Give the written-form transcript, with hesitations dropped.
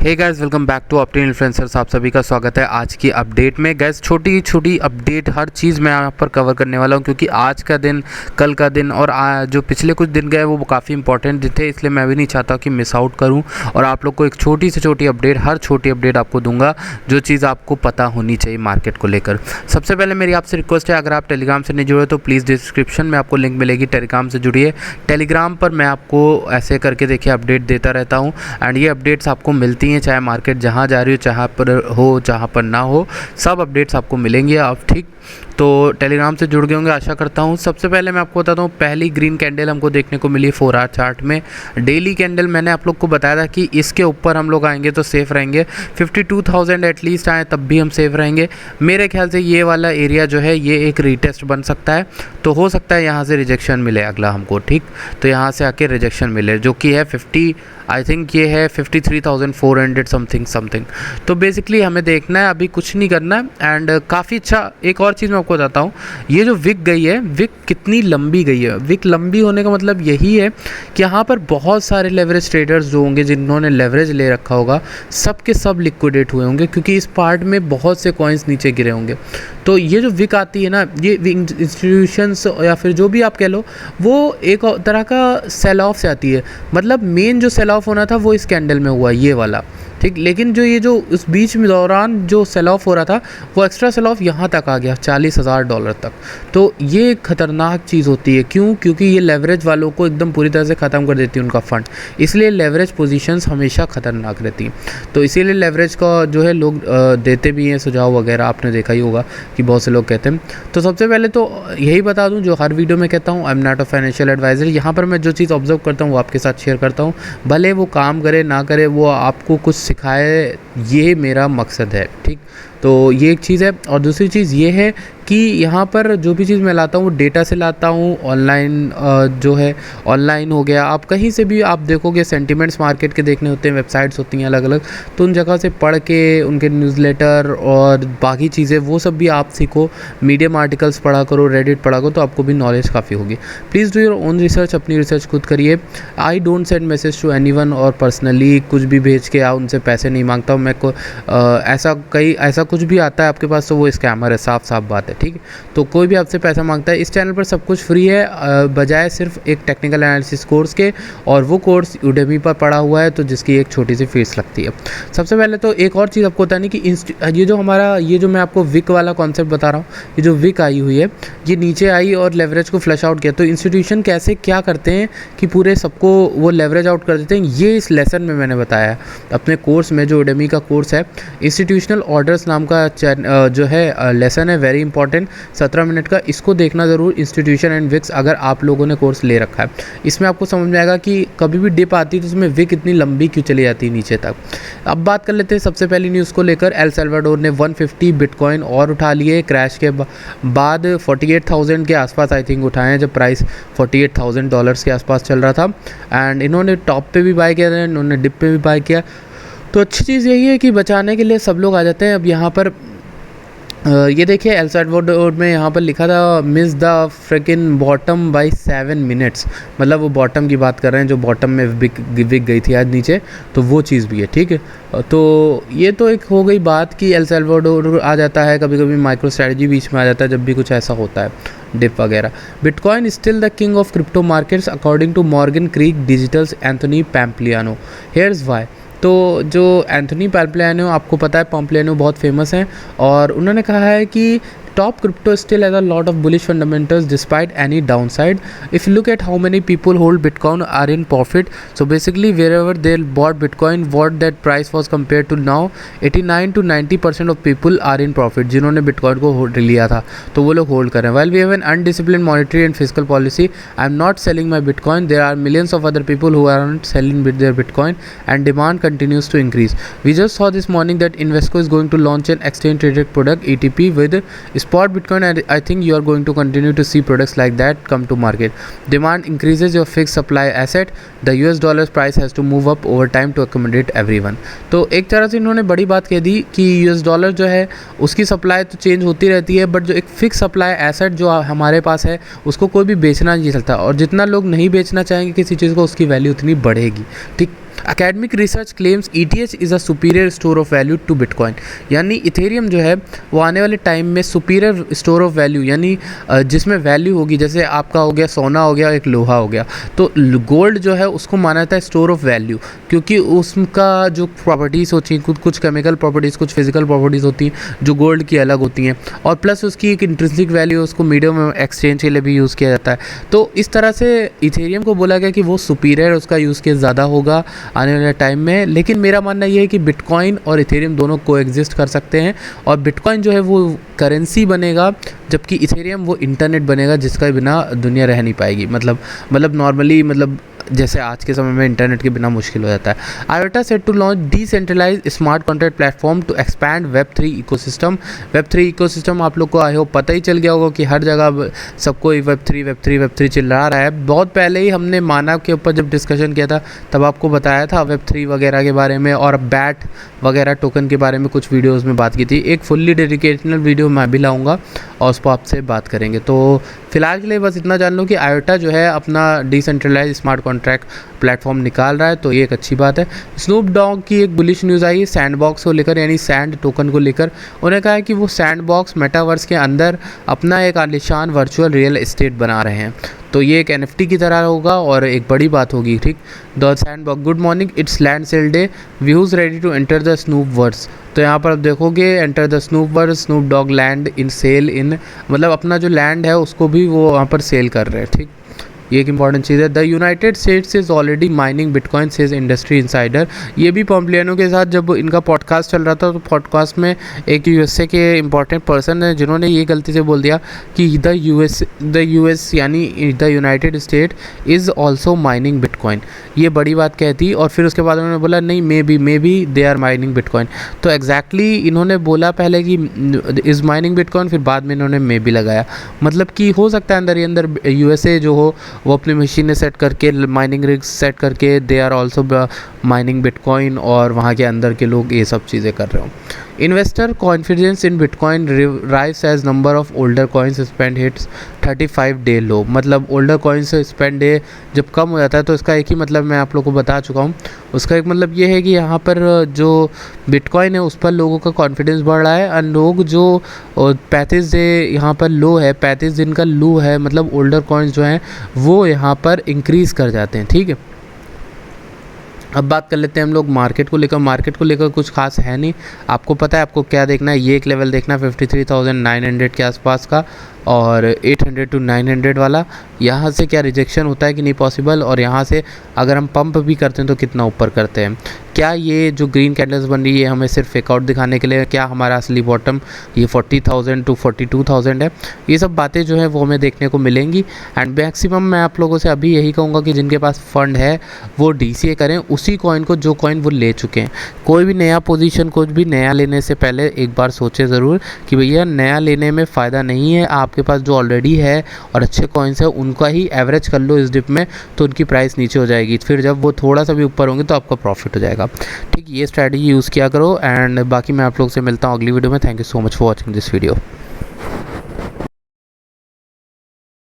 Hey guys, welcome back to अपनी influencers. आप सभी का स्वागत है आज की अपडेट में। गाइस, छोटी छोटी अपडेट हर चीज़ मैं यहाँ पर कवर करने वाला हूँ, क्योंकि आज का दिन, कल का दिन और जो पिछले कुछ दिन गए वो काफ़ी इंपॉर्टेंट दिन थे, इसलिए मैं भी नहीं चाहता कि मिस आउट करूँ और आप लोग को एक छोटी से छोटी अपडेट, हर छोटी अपडेट आपको दूंगा जो चीज़ आपको पता होनी चाहिए मार्केट को लेकर। सबसे पहले मेरी आपसे रिक्वेस्ट है, अगर आप टेलीग्राम से नहीं जुड़े तो प्लीज़ डिस्क्रिप्शन में आपको लिंक मिलेगी, टेलीग्राम से जुड़िए। टेलीग्राम पर मैं आपको ऐसे करके देखिए अपडेट देता रहता हूँ एंड ये अपडेट्स आपको मिलती हैं, चाहे मार्केट जहाँ जा रही हो, चाहे पर हो चाहे पर ना हो, सब अपडेट्स आपको मिलेंगे। आप ठीक तो टेलीग्राम से जुड़ गए होंगे आशा करता हूँ। सबसे पहले मैं आपको बताता हूँ, पहली ग्रीन कैंडल हमको देखने को मिली 4 आवर चार्ट में। डेली कैंडल मैंने आप लोग को बताया था कि इसके ऊपर हम लोग आएंगे तो सेफ़ रहेंगे, 52,000 एटलीस्ट आए तब भी हम सेफ़ रहेंगे। मेरे ख्याल से ये वाला एरिया जो है ये एक रीटेस्ट बन सकता है, तो हो सकता है यहाँ से रिजेक्शन मिले अगला हमको, ठीक। तो यहाँ से आके रिजेक्शन मिले जो कि है 50, आई थिंक ये है 53,400 समथिंग। तो बेसिकली हमें देखना है, अभी कुछ नहीं करना है। एंड काफ़ी अच्छा एक और चीज़ मैं आपको बताता हूँ, ये जो विक गई है, विक कितनी लंबी गई है। विक लंबी होने का मतलब यही है कि यहाँ पर बहुत सारे लेवरेज ट्रेडर्स जो होंगे, जिन्होंने लेवरेज ले रखा होगा, सब के सब लिक्विडेट हुए होंगे, क्योंकि इस पार्ट में बहुत से कॉइन्स नीचे गिरे होंगे। तो ये जो विक आती है ना, ये इंस्टीट्यूशंस या फिर जो भी आप कह लो, वो एक तरह का सेल ऑफ से आती है। मतलब मेन जो सेल ऑफ होना था वो इस कैंडल में हुआ, ये वाला, ठीक। लेकिन जो ये जो उस बीच में दौरान जो सेल ऑफ हो रहा था, वो एक्स्ट्रा सेल ऑफ यहाँ तक आ गया, $40,000 तक। तो ये एक ख़तरनाक चीज़ होती है। क्यों? क्योंकि ये लेवरेज वालों को एकदम पूरी तरह से ख़त्म कर देती है उनका फंड, इसलिए लेवरेज पोजीशंस हमेशा ख़तरनाक रहती हैं। तो इसीलिए लेवरेज का जो है लोग देते भी हैं सुझाव वगैरह, आपने देखा ही होगा कि बहुत से लोग कहते हैं। तो सबसे पहले तो यही बता दूँ जो हर वीडियो में कहता हूँ, I am not a financial adviser. यहाँ पर मैं जो चीज़ ऑब्जर्व करता हूँ वो आपके साथ शेयर करता हूँ, भले वो काम करे ना करे, वो आपको कुछ सिखाए, ये मेरा मकसद है, ठीक। तो ये एक चीज़ है। और दूसरी चीज़ ये है कि यहाँ पर जो भी चीज़ मैं लाता हूँ वो डेटा से लाता हूँ, ऑनलाइन जो है ऑनलाइन हो गया, आप कहीं से भी आप देखोगे सेंटिमेंट्स मार्केट के देखने होते हैं, वेबसाइट्स होती हैं अलग अलग, तो उन जगह से पढ़ के उनके न्यूज़लेटर और बाकी चीज़ें वो सब भी आप सीखो। मीडियम आर्टिकल्स पढ़ा करो, रेडिट पढ़ा करो, तो आपको भी नॉलेज काफ़ी होगी। Please do your own research, अपनी रिसर्च खुद करिए। I don't send message to anyone, और पर्सनली कुछ भी भेज के आप उनसे पैसे नहीं मांगता हूँ मैं। ऐसा कुछ भी आता है आपके पास तो वो स्कैमर है, साफ साफ बात है, ठीक। तो कोई भी आपसे पैसा मांगता है, इस चैनल पर सब कुछ फ्री है, बजाय सिर्फ एक टेक्निकल एनालिसिस कोर्स के, और वो कोर्स यूडेमी पर पड़ा हुआ है, तो जिसकी एक छोटी सी फीस लगती है। सबसे पहले तो एक और चीज़ आपको होता नहीं कि ये जो हमारा ये जो मैं आपको विक वाला कॉन्सेप्ट बता रहा हूँ, ये जो विक आई हुई है, ये नीचे आई और लेवरेज को फ्लश आउट किया। तो इंस्टीट्यूशन कैसे क्या करते हैं कि पूरे सबको वो लेवरेज आउट कर देते हैं, ये इस लेसन में मैंने बताया है अपने कोर्स में, जो यूडेमी का कोर्स है। इंस्टीट्यूशनल ऑर्डर्स नाम का जो है लेसन है, वेरी इंपॉर्टेंट, 17 मिनट का, इसको देखना ज़रूर, इंस्टीट्यूशन एंड विक्स, अगर आप लोगों ने कोर्स ले रखा है। इसमें आपको समझ में आएगा कि कभी भी डिप आती है तो उसमें विक इतनी लंबी क्यों चली जाती है नीचे तक। अब बात कर लेते हैं सबसे पहली न्यूज़ को लेकर। एल सल्वाडोर ने 150 बिटकॉइन और उठा लिए क्रैश के बाद, 48,000 के आसपास आई थिंक उठाए हैं, जब प्राइस $48,000 के आसपास चल रहा था। एंड इन्होंने टॉप पे भी बाय किया था, इन्होंने डिप पे भी बाय किया। तो अच्छी चीज़ यही है कि बचाने के लिए सब लोग आ जाते हैं। अब यहाँ पर ये देखिए एल सल्वाडोर में यहाँ पर लिखा था miss the freaking bottom by 7 minutes, मतलब वो बॉटम की बात कर रहे हैं जो बॉटम में विक गई थी आज नीचे, तो वो चीज़ भी है, ठीक है। तो ये तो एक हो गई बात कि एल सल्वाडोर आ जाता है, कभी कभी माइक्रो स्ट्रेटजी बीच में आ जाता है जब भी कुछ ऐसा होता है, डिप वगैरह। Bitcoin still the king of crypto markets according to Morgan Creek Digitals Anthony Pompliano, here's why. तो जो एंथोनी पैम्पलियानो, आपको पता है पैम्पलियानो बहुत फेमस हैं, और उन्होंने कहा है कि top crypto still has a lot of bullish fundamentals despite any downside. If you look at how many people hold Bitcoin are in profit, so basically wherever they bought Bitcoin, what that price was compared to now, 89 to 90% of people are in profit. जिन्होंने Bitcoin को hold लिया था तो वो लोग hold कर रहे हैं। While we have an undisciplined monetary and fiscal policy, I am not selling my Bitcoin. There are millions of other people who aren't selling their Bitcoin, and demand continues to increase. We just saw this morning that Invesco is going to launch an exchange traded product ETP with spot Bitcoin, and I think you are going to continue to see products like that come to market. Demand increases your fixed supply asset. The US dollar price has to move up over time to accommodate everyone. तो एक तरह से इन्होंने बड़ी बात कह दी कि US dollar जो है उसकी सप्लाई तो चेंज होती रहती है, बट जो एक फिक्स सप्लाई एसेट जो हमारे पास है उसको कोई भी बेचना नहीं चलता, और जितना लोग नहीं बेचना चाहेंगे किसी चीज़ को, उसकी वैल्यू उतनी बढ़ेगी, ठीक। Academic research claims ETH is a superior store of value to bitcoin, यानी इथेरियम जो है वो आने वाले टाइम में सुपीरियर स्टोर ऑफ वैल्यू, यानी जिसमें वैल्यू होगी, जैसे आपका हो गया सोना हो गया, एक लोहा हो गया, तो गोल्ड जो है उसको माना जाता है स्टोर ऑफ वैल्यू, क्योंकि उसका जो प्रॉपर्टीज़ होती हैं, कुछ केमिकल प्रॉपर्टीज़, कुछ फिजिकल प्रॉपर्टीज़ होती हैं जो गोल्ड की अलग होती हैं, और प्लस उसकी एक इंट्रिंसिक वैल्यू, उसको मीडियम एक्सचेंज के लिए भी यूज़ किया जाता है। तो इस तरह से इथेरियम को बोला गया कि वो सुपीरियर, उसका यूज़ केस ज़्यादा होगा आने वाले टाइम में। लेकिन मेरा मानना ये है कि बिटकॉइन और इथेरियम दोनों को एग्जिस्ट कर सकते हैं, और बिटकॉइन जो है वो करेंसी बनेगा, जबकि इथेरियम वो इंटरनेट बनेगा जिसका बिना दुनिया रह नहीं पाएगी। मतलब नॉर्मली, मतलब जैसे आज के समय में इंटरनेट के बिना मुश्किल हो जाता है। IOTA set to launch decentralised smart contract platform to expand Web3 ecosystem. Web3 ecosystem आप लोग को आई होप पता ही चल गया होगा कि हर जगह सबको Web3 चिल्ला रहा है। बहुत पहले ही हमने मानव के ऊपर जब डिस्कशन किया था तब आपको बताया था Web3 वगैरह के बारे में, और बैट वगैरह टोकन के बारे में कुछ वीडियोज़ में बात की थी। एक फुल्ली डेडिकेशनल वीडियो मैं भी लाऊंगा और उस पर आपसे बात करेंगे। तो फिलहाल के लिए बस इतना जान लो कि आयोटा जो है अपना डिसेंट्रलाइज स्मार्ट कॉन्ट्रैक्ट प्लेटफॉर्म निकाल रहा है, तो ये एक अच्छी बात है। स्नूप डॉग की एक बुलिश न्यूज़ आई है सैंडबॉक्स को लेकर, यानी सैंड टोकन को लेकर। उन्होंने कहा है कि वो सैंडबॉक्स मेटावर्स के अंदर अपना एक आलीशान वर्चुअल रियल एस्टेट बना रहे हैं, तो ये एक NFT की तरह होगा और एक बड़ी बात होगी, ठीक। The sandbox, good morning, it's land sale day, views ready to enter the Snoopverse. तो यहाँ पर आप देखोगे enter the Snoopverse, Snoop Dogg land in sale in, मतलब अपना जो लैंड है उसको भी वो वहाँ पर सेल कर रहे हैं, ठीक। ये एक इंपॉर्टेंट चीज़ है। The United states is already mining bitcoin says industry insider. ये भी पॉम्प्लियानो के साथ जब इनका पॉडकास्ट चल रहा था तो पॉडकास्ट में एक USA के इंपॉर्टेंट पर्सन है जिन्होंने ये गलती से बोल दिया कि द US यानी the United state is also mining bitcoin. ये बड़ी बात कहती, और फिर उसके बाद उन्होंने बोला नहीं may be they are mining bitcoin. तो एग्जैक्टली इन्होंने बोला पहले कि इज़ माइनिंग बिटकॉइन, फिर बाद में इन्होंने मे बी लगाया, मतलब कि हो सकता है अंदर ही अंदर USA जो हो वो अपनी मशीनें सेट करके, माइनिंग रिग्स सेट करके they are also mining bitcoin, और वहाँ के अंदर के लोग ये सब चीज़ें कर रहे हो। Investor confidence in bitcoin rise as number of older coins spend hits 35 day low. मतलब ओल्डर कॉइन्स स्पेंड डे जब कम हो जाता है तो इसका एक ही मतलब मैं आप लोगों को बता चुका हूँ। उसका एक मतलब ये है कि यहाँ पर जो बिटकॉइन है उस पर लोगों का कॉन्फिडेंस बढ़ रहा है, और लोग जो 35 डे यहाँ पर लो है, 35 दिन का लो है, मतलब ओल्डर कॉइन्स जो हैं वो यहाँ पर इंक्रीज़ कर जाते हैं, ठीक है। अब बात कर लेते हैं हम लोग मार्केट को लेकर। मार्केट को लेकर कुछ खास है नहीं, आपको पता है आपको क्या देखना है। ये एक लेवल देखना 53,900 के आसपास का, और 800 to 900 वाला। यहाँ से क्या रिजेक्शन होता है कि नहीं पॉसिबल, और यहाँ से अगर हम पंप भी करते हैं तो कितना ऊपर करते हैं। क्या ये जो ग्रीन कैंडल्स बन रही है हमें सिर्फ फेकआउट दिखाने के लिए, क्या हमारा असली बॉटम ये 40,000 to 42,000 है। ये सब बातें जो है वो हमें देखने को मिलेंगी। एंड मैक्सिमम मैं आप लोगों से अभी यही कहूँगा कि जिनके पास फंड है वो DCA करें उसी कॉइन को जो कॉइन वो ले चुके हैं। कोई भी नया पोजीशन, कुछ भी नया लेने से पहले एक बार सोचें ज़रूर कि भैया नया लेने में फ़ायदा नहीं है। आपके पास जो ऑलरेडी है और अच्छे कॉइन्स है उनका ही एवरेज कर लो इस डिप में, तो उनकी प्राइस नीचे हो जाएगी। फिर जब वो थोड़ा सा भी ऊपर होंगे तो आपका प्रॉफिट हो जाएगा, ठीक। ये स्ट्रैटेजी यूज़ किया करो। एंड बाकी मैं आप लोग से मिलता हूँ अगली वीडियो में। Thank you so much for watching this video.